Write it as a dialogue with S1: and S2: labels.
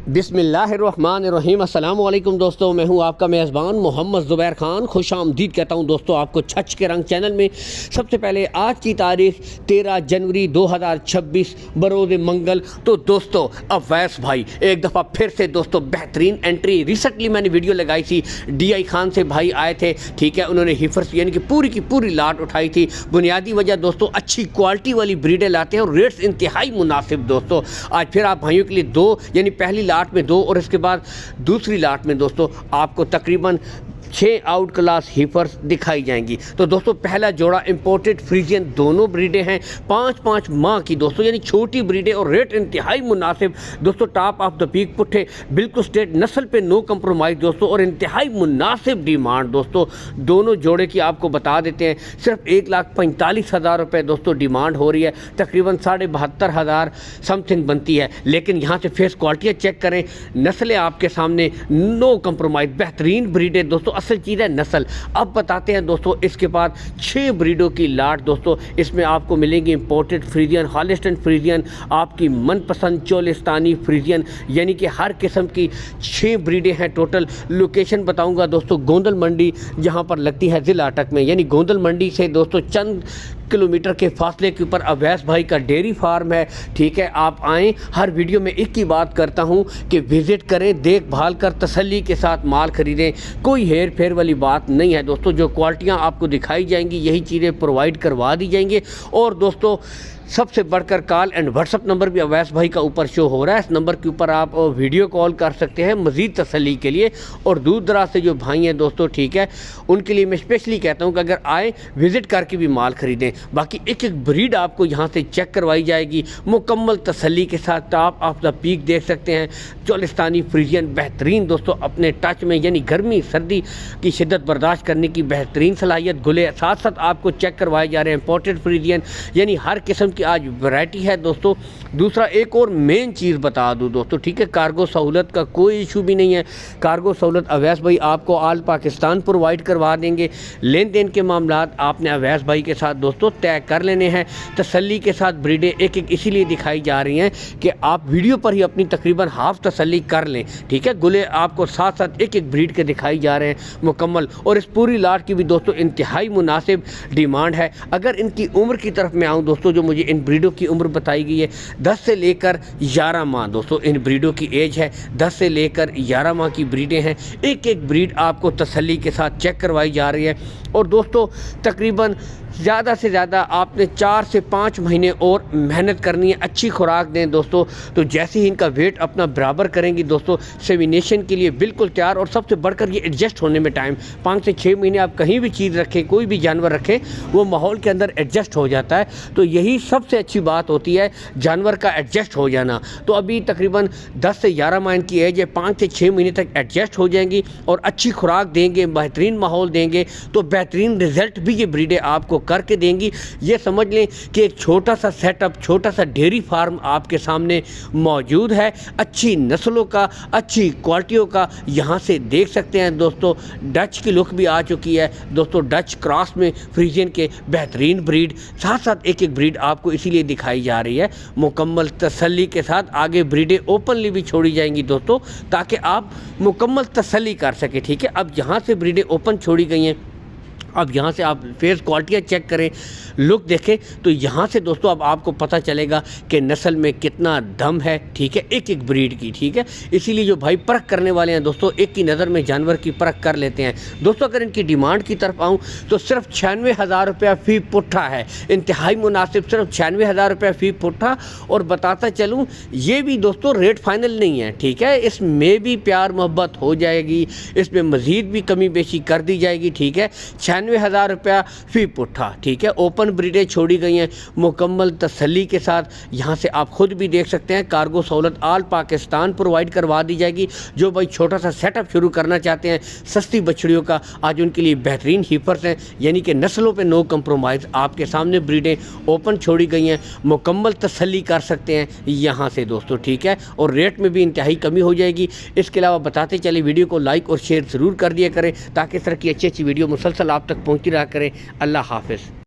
S1: बिस्मिल्लाहिर्रहमानिर्रहीम। अस्सलाम वालेकुम दोस्तों, मैं हूं आपका मेज़बान मोहम्मद ज़ुबैर ख़ान। खुश आमदीद कहता हूं दोस्तों आपको छच के रंग चैनल में। सबसे पहले आज की तारीख 13 जनवरी 2026 बरोज़ मंगल। तो दोस्तों अवैस भाई एक दफ़ा फिर से दोस्तों बेहतरीन एंट्री, रिसेंटली मैंने वीडियो लगाई थी, DI खान से भाई आए थे, ठीक है। उन्होंने हिफर्स यानी कि पूरी की पूरी लाट उठाई थी। बुनियादी वजह दोस्तों अच्छी क्वालिटी वाली ब्रीडें लाते हैं और रेट्स इंतहाई मुनासिब दोस्तों। आज फिर आप भाइयों के लिए दो, यानी पहली लाट में दो और इसके बाद दूसरी लाट में दोस्तों आपको तकरीबन 6 आउट क्लास हीफर्स दिखाई जाएंगी। तो दोस्तों पहला जोड़ा इंपोर्टेड फ्रीजियन, दोनों ब्रीडें हैं 5-5 माह की दोस्तों, यानी छोटी ब्रीडें और रेट इंतहाई मुनासिब दोस्तों। टॉप ऑफ द पीक पुट्ठे बिल्कुल स्टेट नस्ल पे नो कंप्रोमाइज़ दोस्तों और इंतहाई मुनासिब डिमांड दोस्तों। दोनों जोड़े की आपको बता देते हैं, सिर्फ 1,45,000 रुपये दोस्तों डिमांड हो रही है, तकरीबन 72,500 समथिंग बनती है। लेकिन यहाँ से फेस क्वालिटियाँ चेक करें, नस्लें आपके सामने नो कंप्रोमाइज़, बेहतरीन ब्रीडें दोस्तों। असल चीज़ है नस्ल। अब बताते हैं दोस्तों इसके बाद 6 ब्रीडों की लाट दोस्तों। इसमें आपको मिलेंगी इंपोर्टेड फ्रीजियन, हॉलिस्टन फ्रीजियन, आपकी मनपसंद चोलिस्तानी फ्रीजियन, यानी कि हर किस्म की 6 ब्रीडें हैं टोटल। लोकेशन बताऊंगा दोस्तों, गोंदल मंडी जहां पर लगती है ज़िला अटक में, यानी गोंदल मंडी से दोस्तों चंद किलोमीटर के फासले के ऊपर अवैस भाई का डेयरी फार्म है, ठीक है। आप आएँ, हर वीडियो में एक ही बात करता हूं कि विज़िट करें, देखभाल कर तसल्ली के साथ माल ख़रीदें। कोई हेर फेर वाली बात नहीं है दोस्तों। जो क्वालिटियाँ आपको दिखाई जाएंगी यही चीज़ें प्रोवाइड करवा दी जाएंगी। और दोस्तों सबसे बढ़कर कॉल एंड व्हाट्सअप नंबर भी अवैस भाई का ऊपर शो हो रहा है, इस नंबर के ऊपर आप वीडियो कॉल कर सकते हैं मज़ीद तसल्ली के लिए। और दूर दराज से जो भाई हैं दोस्तों, ठीक है, उनके लिए मैं स्पेशली कहता हूं कि अगर आए विज़िट करके भी माल ख़रीदें। बाकी एक एक ब्रीड आपको यहाँ से चेक करवाई जाएगी मुकम्मल तसल्ली के साथ। टॉप ऑफ द पीक देख सकते हैं, चोलिस्तानी फ्रीजियन बेहतरीन दोस्तों अपने टच में, यानी गर्मी सर्दी की शिद्दत बर्दाश्त करने की बेहतरीन सलाहियत। गुले साथ साथ आपको चेक करवाए जा रहे हैं इंपोर्टेड फ्रीजियन, यानी हर किस्म की आज वैरायटी है दोस्तों। दूसरा एक और मेन चीज़ बता दूं दोस्तों, ठीक है, कार्गो सहूलत का कोई इशू भी नहीं है। कार्गो सहूलत अवैस भाई आपको ऑल पाकिस्तान प्रोवाइड करवा देंगे। लेन देन के मामलात आपने अवैस भाई के साथ दोस्तों तय कर लेने हैं। तसल्ली के साथ ब्रीडें एक एक इसीलिए दिखाई जा रही हैं कि आप वीडियो पर ही अपनी तकरीबन हाफ तसल्ली कर लें, ठीक है। गुले आपको साथ साथ एक एक ब्रीड के दिखाई जा रहे हैं मुकम्मल। और इस पूरी लाट की भी दोस्तों इंतहाई मुनासिब डिमांड है। अगर इनकी उम्र की तरफ मैं आऊँ दोस्तों, जो मुझे इन ब्रीडों की उम्र बताई गई है 10 से लेकर 11 माह दोस्तों, इन ब्रीडों की एज है 10 से लेकर 11 माह की ब्रीडें हैं। एक एक ब्रीड आपको तसल्ली के साथ चेक करवाई जा रही है। और दोस्तों तकरीबन ज़्यादा से ज़्यादा आपने 4 से 5 महीने और मेहनत करनी है, अच्छी खुराक दें दोस्तों। तो जैसे ही इनका वेट अपना बराबर करेंगी दोस्तों, सेमिनेशन के लिए बिल्कुल तैयार। और सबसे बढ़कर ये एडजस्ट होने में टाइम 5 से 6 महीने आप कहीं भी चीज़ रखें, कोई भी जानवर रखें, वो माहौल के अंदर एडजस्ट हो जाता है। तो यही सबसे अच्छी बात होती है, जानवर का एडजस्ट हो जाना। तो अभी तकरीबन 10 से 11 माह की एज है, 5 से 6 महीने तक एडजस्ट हो जाएंगी और अच्छी खुराक देंगे, बेहतरीन माहौल देंगे तो बेहतरीन रिजल्ट भी ये ब्रीडें आपको करके देंगी। ये समझ लें कि एक छोटा सा सेटअप, छोटा सा डेयरी फार्म आपके सामने मौजूद है, अच्छी नस्लों का, अच्छी क्वालिटियों का। यहाँ से देख सकते हैं दोस्तों, डच की लुक भी आ चुकी है दोस्तों, डच क्रॉस में फ्रीजियन के बेहतरीन ब्रीड। साथ साथ एक एक ब्रीड आपको इसीलिए दिखाई जा रही है मुकम्मल तसल्ली के साथ। आगे ब्रीडें ओपनली भी छोड़ी जाएंगी दोस्तों, ताकि आप मुकम्मल तसल्ली कर सके, ठीक है। अब यहाँ से ब्रीडें ओपन छोड़ी गई हैं, अब यहाँ से आप फेस क्वालिटियाँ चेक करें, लुक देखें, तो यहाँ से दोस्तों अब आपको पता चलेगा कि नस्ल में कितना दम है, ठीक है, एक एक ब्रीड की, ठीक है। इसीलिए जो भाई परख करने वाले हैं दोस्तों, एक की नज़र में जानवर की परख कर लेते हैं दोस्तों। अगर इनकी डिमांड की तरफ आऊँ तो सिर्फ 96,000 रुपया फ़ी पुट्ठा है, इंतहाई मुनासिब, सिर्फ 96,000 रुपया फ़ी पुट्ठा। और बताता चलूँ ये भी दोस्तों रेट फाइनल नहीं है, ठीक है, इसमें भी प्यार मोहब्बत हो जाएगी, इसमें मज़ीद भी कमी बेशी कर दी जाएगी, ठीक है। 96,000 रुपया फ़ी पुट्ठा, ठीक है। ओपन ब्रीडें छोड़ी गई हैं मुकम्मल तसल्ली के साथ। यहाँ से आप खुद भी देख सकते हैं, कार्गो सहूलत ऑल पाकिस्तान प्रोवाइड करवा दी जाएगी। जो भाई छोटा सा सेटअप शुरू करना चाहते हैं सस्ती बछड़ियों का, आज उनके लिए बेहतरीन हीफर्स हैं, यानी कि नस्लों पे नो कंप्रोमाइज़। आपके सामने ब्रीडें ओपन छोड़ी गई हैं, मुकम्मल तसल्ली कर सकते हैं यहाँ से दोस्तों, ठीक है। और रेट में भी इंतहाई कमी हो जाएगी। इसके अलावा बताते चले, वीडियो को लाइक और शेयर ज़रूर कर दिया करें ताकि इस तरह की अच्छी अच्छी वीडियो मुसलसल आप तक पहुँचती रहा करें। अल्लाह हाफ़िज़।